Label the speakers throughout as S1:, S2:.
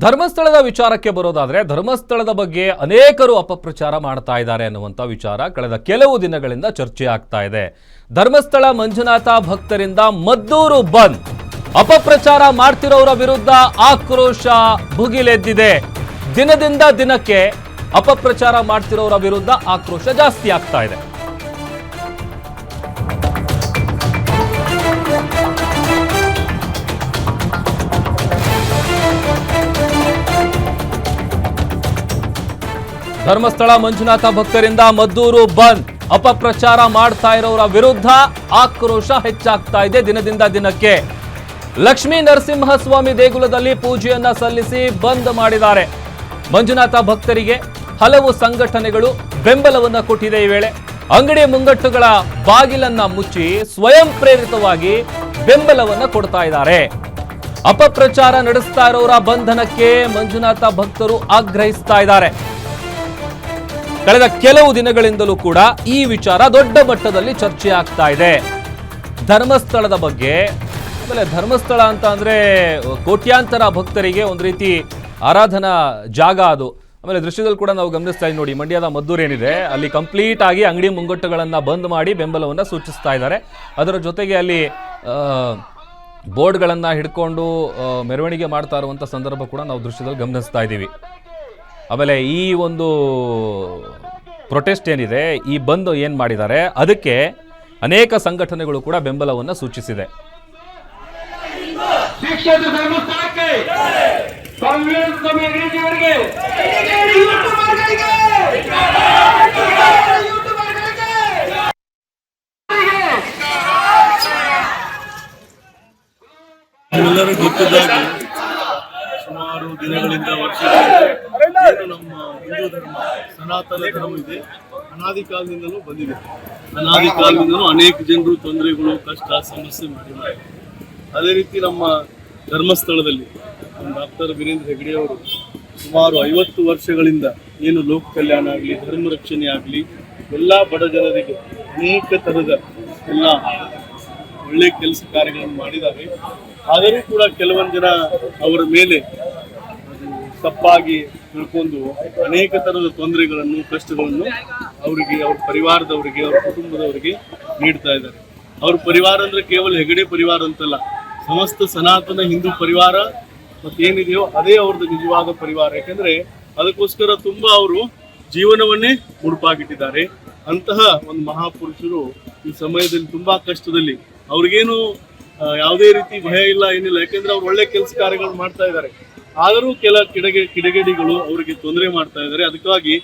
S1: ಧರ್ಮಸ್ಥಳದ ವಿಚಾರಕ್ಕೆ ಬರೋದಾದ್ರೆ ಧರ್ಮಸ್ಥಳದ ಬಗ್ಗೆ ಅನೇಕರು ಅಪಪ್ರಚಾರ ಮಾಡ್ತಾ ಇದ್ದಾರೆ ಅನ್ನುವಂಥ ವಿಚಾರ ಕಳೆದ ಕೆಲವು ದಿನಗಳಿಂದ ಚರ್ಚೆ ಆಗ್ತಾ ಇದೆ. ಧರ್ಮಸ್ಥಳ ಮಂಜುನಾಥ ಭಕ್ತರಿಂದ ಮದ್ದೂರು ಬಂದ್, ಅಪಪ್ರಚಾರ ಮಾಡ್ತಿರೋರ ವಿರುದ್ಧ ಆಕ್ರೋಶ ಭುಗಿಲೆದ್ದಿದೆ. ದಿನದಿಂದ ದಿನಕ್ಕೆ ಅಪಪ್ರಚಾರ ಮಾಡ್ತಿರೋರ ವಿರುದ್ಧ ಆಕ್ರೋಶ ಜಾಸ್ತಿ ಆಗ್ತಾ ಇದೆ. ಧರ್ಮಸ್ಥಳ ಮಂಜುನಾಥ ಭಕ್ತರಿಂದ ಮದ್ದೂರು ಬಂದ್, ಅಪಪ್ರಚಾರ ಮಾಡ್ತಾ ಇರೋರ ವಿರುದ್ಧ ಆಕ್ರೋಶ ಹೆಚ್ಚಾಗ್ತಾ ಇದೆ ದಿನದಿಂದ ದಿನಕ್ಕೆ. ಲಕ್ಷ್ಮೀ ನರಸಿಂಹಸ್ವಾಮಿ ದೇಗುಲದಲ್ಲಿ ಪೂಜೆಯನ್ನ ಸಲ್ಲಿಸಿ ಬಂದ್ ಮಾಡಿದ್ದಾರೆ. ಮಂಜುನಾಥ ಭಕ್ತರಿಗೆ ಹಲವು ಸಂಘಟನೆಗಳು ಬೆಂಬಲವನ್ನ ಕೊಟ್ಟಿದೆ. ಈ ವೇಳೆ ಅಂಗಡಿ ಮುಂಗಟ್ಟುಗಳ ಬಾಗಿಲನ್ನ ಮುಚ್ಚಿ ಸ್ವಯಂ ಪ್ರೇರಿತವಾಗಿ ಬೆಂಬಲವನ್ನ ಕೊಡ್ತಾ ಇದ್ದಾರೆ. ಅಪಪ್ರಚಾರ ನಡೆಸ್ತಾ ಇರೋರ ಬಂಧನಕ್ಕೆ ಮಂಜುನಾಥ ಭಕ್ತರು ಆಗ್ರಹಿಸ್ತಾ ಇದ್ದಾರೆ. ಕಳೆದ ಕೆಲವು ದಿನಗಳಿಂದಲೂ ಕೂಡ ಈ ವಿಚಾರ ದೊಡ್ಡ ಮಟ್ಟದಲ್ಲಿ ಚರ್ಚೆ ಆಗ್ತಾ ಇದೆ. ಧರ್ಮಸ್ಥಳದ ಬಗ್ಗೆ, ಆಮೇಲೆ ಧರ್ಮಸ್ಥಳ ಅಂತ ಅಂದ್ರೆ ಕೋಟ್ಯಾಂತರ ಭಕ್ತರಿಗೆ ಒಂದು ರೀತಿ ಆರಾಧನಾ ಜಾಗ ಅದು. ಆಮೇಲೆ ದೃಶ್ಯದಲ್ಲಿ ಕೂಡ ನಾವು ಗಮನಿಸ್ತಾ ಇದ್ದೀವಿ ನೋಡಿ, ಮಂಡ್ಯದ ಮದ್ದೂರು ಏನಿದೆ ಅಲ್ಲಿ ಕಂಪ್ಲೀಟ್ ಆಗಿ ಅಂಗಡಿ ಮುಂಗಟ್ಟುಗಳನ್ನ ಬಂದ್ ಮಾಡಿ ಬೆಂಬಲವನ್ನ ಸೂಚಿಸ್ತಾ ಇದ್ದಾರೆ. ಅದರ ಜೊತೆಗೆ ಅಲ್ಲಿ ಬೋರ್ಡ್ಗಳನ್ನ ಹಿಡ್ಕೊಂಡು ಮೆರವಣಿಗೆ ಮಾಡ್ತಾ ಇರುವಂತ ಸಂದರ್ಭ ಕೂಡ ನಾವು ದೃಶ್ಯದಲ್ಲಿ ಗಮನಿಸ್ತಾ ಇದ್ದೀವಿ. ಆಮೇಲೆ ಈ ಒಂದು ಪ್ರೊಟೆಸ್ಟ್ ಏನಿದೆ, ಈ ಬಂದ್ ಏನ್ ಮಾಡಿದ್ದಾರೆ, ಅದಕ್ಕೆ ಅನೇಕ ಸಂಘಟನೆಗಳು ಕೂಡ ಬೆಂಬಲವನ್ನು ಸೂಚಿಸಿದೆ.
S2: ಎಲ್ಲರೂ ಗೊತ್ತಿದ್ದಾಗಿ ಸುಮಾರು ದಿನಗಳಿಂದ ವರ್ಷಗಳಿಂದ ನಮ್ಮ ಹಿಂದೂ ಧರ್ಮ ಸನಾತನ ಧರ್ಮ ಇದೆ, ಅನಾದಿ ಕಾಲದಿಂದಲೂ ಬಂದಿದೆ. ಅನಾದಿ ಕಾಲದಿಂದಲೂ ಅನೇಕ ಜನರು ತೊಂದರೆಗಳು, ಕಷ್ಟ, ಸಮಸ್ಯೆ ಮಾಡಿದ್ದಾರೆ. ಅದೇ ರೀತಿ ನಮ್ಮ ಧರ್ಮಸ್ಥಳದಲ್ಲಿ ಡಾಕ್ಟರ್ ವೀರೇಂದ್ರ ಹೆಗ್ಗಡೆ ಅವರು ಸುಮಾರು 50 ವರ್ಷಗಳಿಂದ ಏನು ಲೋಕ ಕಲ್ಯಾಣ ಆಗಲಿ, ಧರ್ಮ ರಕ್ಷಣೆ ಆಗಲಿ, ಎಲ್ಲ ಬಡ ಜನರಿಗೆ ಅನೇಕ ಥರದ ಎಲ್ಲ ಒಳ್ಳೆ ಕೆಲಸ ಕಾರ್ಯಗಳನ್ನು ಮಾಡಿದ್ದಾರೆ. ಆದರೂ ಕೂಡ ಕೆಲವೊಂದು ಜನ ಅವರ ಮೇಲೆ ತಪ್ಪಾಗಿ ತಿಳ್ಕೊಂಡು ಅನೇಕ ಥರದ ತೊಂದರೆಗಳನ್ನು, ಕಷ್ಟಗಳನ್ನು ಅವರಿಗೆ, ಅವ್ರ ಪರಿವಾರದವರಿಗೆ, ಅವ್ರ ಕುಟುಂಬದವರಿಗೆ ನೀಡ್ತಾ ಇದ್ದಾರೆ. ಅವ್ರ ಪರಿವಾರ ಅಂದ್ರೆ ಕೇವಲ ಹೆಗಡೆ ಪರಿವಾರ ಅಂತಲ್ಲ, ಸಮಸ್ತ ಸನಾತನ ಹಿಂದೂ ಪರಿವಾರ ಮತ್ತೇನಿದೆಯೋ ಅದೇ ಅವ್ರದ್ದು ನಿಜವಾದ ಪರಿವಾರ. ಯಾಕಂದ್ರೆ ಅದಕ್ಕೋಸ್ಕರ ತುಂಬಾ ಅವರು ಜೀವನವನ್ನೇ ಮುಡುಪಾಗಿಟ್ಟಿದ್ದಾರೆ. ಅಂತಹ ಒಂದು ಮಹಾಪುರುಷರು ಈ ಸಮಯದಲ್ಲಿ ತುಂಬಾ ಕಷ್ಟದಲ್ಲಿ, ಅವ್ರಿಗೇನು ಯಾವುದೇ ರೀತಿ ಭಯ ಇಲ್ಲ, ಏನಿಲ್ಲ. ಯಾಕೆಂದ್ರೆ ಅವ್ರು ಒಳ್ಳೆ ಕೆಲಸ ಕಾರ್ಯಗಳು ಮಾಡ್ತಾ ಇದ್ದಾರೆ. ಆದರೂ ಕೆಲ ಕಿಡಿಗೇಡಿಗಳು ಅವರಿಗೆ ತೊಂದರೆ ಮಾಡ್ತಾ ಇದ್ದಾರೆ. ಅದಕ್ಕಾಗಿ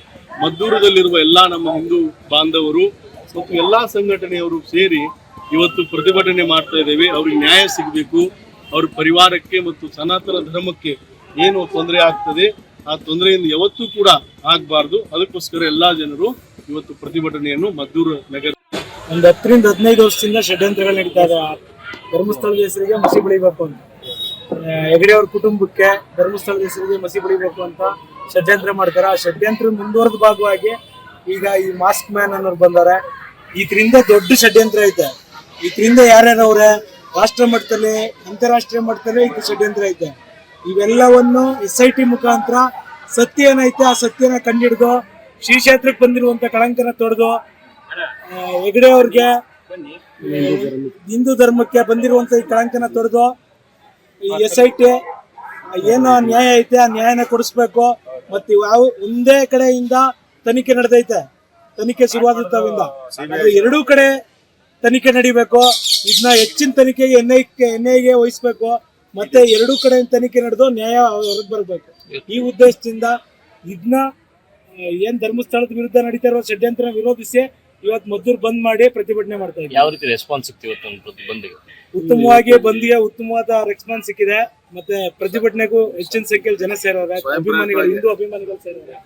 S2: ಮದ್ದೂರದಲ್ಲಿರುವ ಎಲ್ಲ ನಮ್ಮ ಹಿಂದೂ ಬಾಂಧವರು ಮತ್ತು ಎಲ್ಲಾ ಸಂಘಟನೆಯವರು ಸೇರಿ ಇವತ್ತು ಪ್ರತಿಭಟನೆ ಮಾಡ್ತಾ ಇದ್ದೇವೆ. ಅವ್ರಿಗೆ ನ್ಯಾಯ ಸಿಗಬೇಕು. ಅವ್ರ ಪರಿವಾರಕ್ಕೆ ಮತ್ತು ಸನಾತನ ಧರ್ಮಕ್ಕೆ ಏನು ತೊಂದರೆ ಆಗ್ತದೆ, ಆ ತೊಂದರೆಯಿಂದ ಯಾವತ್ತೂ ಕೂಡ ಆಗಬಾರ್ದು. ಅದಕ್ಕೋಸ್ಕರ ಎಲ್ಲಾ ಜನರು ಇವತ್ತು ಪ್ರತಿಭಟನೆಯನ್ನು ಮದ್ದೂರು ನಗರ
S3: ಒಂದು 10 ರಿಂದ 15 ವರ್ಷದಿಂದ ಷಡ್ಯಂತ್ರಗಳು ನಡೀತಾ ಇದೆ. ಧರ್ಮಸ್ಥಳದ ಹೆಸರಿಗೆ ಮಸಿ ಬೆಳಿಬೇಕು ಅಂತ, ಹೆಗಡೆ ಅವ್ರ ಕುಟುಂಬಕ್ಕೆ ಧರ್ಮಸ್ಥಳದ ಹೆಸರಿಗೆ ಮಸಿ ಬೆಳಿಬೇಕು ಅಂತ ಷಡ್ಯಂತ್ರ ಮಾಡ್ತಾರೆ. ಆ ಷಡ್ಯಂತ್ರ ಮುಂದುವರೆದ ಭಾಗವಾಗಿ ಈಗ ಈ ಮಾಸ್ಕ್ ಮ್ಯಾನ್ ಅನ್ನೋರು ಬಂದಾರೆ. ಇದರಿಂದ ದೊಡ್ಡ ಷಡ್ಯಂತ್ರ ಐತೆ. ಇದರಿಂದ ಯಾರ್ಯಾರವ್ರೆ ರಾಷ್ಟ್ರ ಮಟ್ಟದಲ್ಲಿ, ಅಂತಾರಾಷ್ಟ್ರೀಯ ಮಟ್ಟದಲ್ಲಿ ಇದು ಷಡ್ಯಂತ್ರ ಐತೆ. ಇವೆಲ್ಲವನ್ನು SIT ಮುಖಾಂತರ ಸತ್ಯ ಏನೈತೆ ಆ ಸತ್ಯನ ಕಂಡಿಡ್ದು ಶ್ರೀ ಕ್ಷೇತ್ರಕ್ಕೆ ಬಂದಿರುವಂತ ಕಳಂಕನ ತೊಡೆದು ಹೆಗಡೆ ಅವ್ರಿಗೆ, ಹಿಂದೂ ಧರ್ಮಕ್ಕೆ ಬಂದಿರುವಂತ ಈ ಕಳಂಕನ ತೊಡೆದು ಈ SIT ಏನೋ ನ್ಯಾಯ ಐತೆ ಆ ನ್ಯಾಯನ ಕೊಡಿಸ್ಬೇಕು. ಮತ್ತೆ ಯಾವ ಒಂದೇ ಕಡೆಯಿಂದ ತನಿಖೆ ನಡೆದೈತೆ, ತನಿಖೆ ಶುರುವಾದವಿಂದ ಎರಡೂ ಕಡೆ ತನಿಖೆ ನಡಿಬೇಕು. ಇದನ್ನ ಹೆಚ್ಚಿನ ತನಿಖೆಗೆ NIA ವಹಿಸ್ಬೇಕು. ಮತ್ತೆ ಎರಡೂ ಕಡೆ ತನಿಖೆ ನಡೆದು ನ್ಯಾಯ ಹೊರಗೆ ಬರಬೇಕು. ಈ ಉದ್ದೇಶದಿಂದ ಇದನ್ನ ಏನ್ ಧರ್ಮಸ್ಥಳದ ವಿರುದ್ಧ ನಡೀತಾ ಇರೋ ಷಡ್ಯಂತ್ರ ವಿರೋಧಿಸಿ ಇವತ್ತು ಮದ್ದೂರು ಬಂದ್ ಮಾಡಿ ಪ್ರತಿಭಟನೆ ಮಾಡ್ತಾ ಇದ್ದೀವಿ.
S4: ಯಾವ ರೀತಿ ರೆಸ್ಪಾನ್ಸ್ ಸಿಕ್ತಿದೆ?
S3: ಉತ್ತಮವಾಗಿ ಬಂದಿಗೆ ಉತ್ತಮವಾದ ರೆಸ್ಪಾನ್ಸ್ ಸಿಕ್ಕಿದೆ. ಮತ್ತೆ ಪ್ರತಿಭಟನೆಗೂ ಹೆಚ್ಚಿನ ಸಂಖ್ಯೆಯಲ್ಲಿ ಜನ ಸೇರೋರೆ, ಅಭಿಮಾನಿಗಳು, ಹಿಂದೂ ಅಭಿಮಾನಿಗಳು ಸೇರೋರೆ.